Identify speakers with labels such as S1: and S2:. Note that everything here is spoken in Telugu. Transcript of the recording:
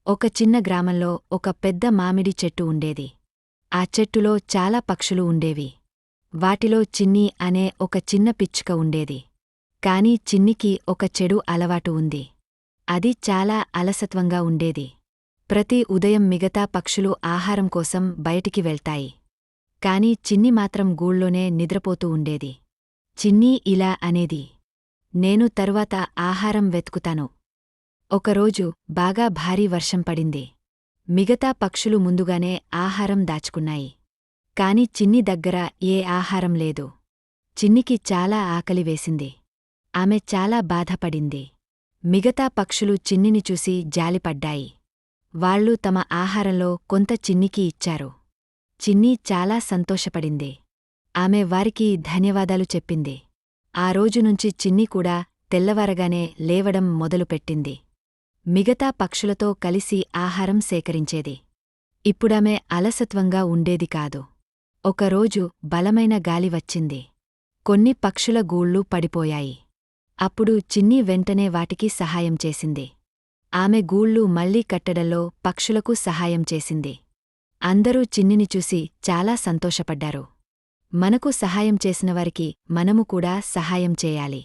S1: ఒక చిన్న గ్రామంలో ఒక పెద్ద మామిడి చెట్టు ఉండేది. ఆ చెట్టులో చాలా పక్షులు ఉండేవి. వాటిలో చిన్ని అనే ఒక చిన్న పిచ్చుక ఉండేది. కాని చిన్నికి ఒక చెడు అలవాటు ఉంది. అది చాలా అలసత్వంగా ఉండేది. ప్రతి ఉదయం మిగతా పక్షులు ఆహారం కోసం బయటికి వెళ్తాయి. కాని చిన్ని మాత్రం గూళ్ళోనే నిద్రపోతూ ఉండేది. చిన్నీ ఇలా అనేది, నేను తరువాత ఆహారం వెతుకుతాను. ఒకరోజు బాగా భారీ వర్షం పడింది. మిగతా పక్షులు ముందుగానే ఆహారం దాచుకున్నాయి. కాని చిన్ని దగ్గర ఏ ఆహారం లేదు. చిన్నికి చాలా ఆకలి వేసింది. ఆమె చాలా బాధపడింది. మిగతా పక్షులు చిన్నిని చూసి జాలిపడ్డాయి. వాళ్ళు తమ ఆహారంలో కొంత చిన్నికి ఇచ్చారు. చిన్ని చాలా సంతోషపడింది. ఆమె వారికి ధన్యవాదాలు చెప్పింది. ఆ రోజునుంచి చిన్ని కూడా తెల్లవారగానే లేవడం మొదలుపెట్టింది. మిగతా పక్షులతో కలిసి ఆహారం సేకరించేది. ఇప్పుడామె అలసత్వంగా ఉండేది కాదు. ఒకరోజు బలమైన గాలి వచ్చింది. కొన్ని పక్షుల గూళ్ళు పడిపోయాయి. అప్పుడు చిన్ని వెంటనే వాటికి సహాయం చేసింది. ఆమె గూళ్ళు మళ్లీ కట్టడంలో పక్షులకు సహాయం చేసింది. అందరూ చిన్నిని చూసి చాలా సంతోషపడ్డారు. మనకు సహాయం చేసినవారికి మనము కూడా సహాయం చేయాలి.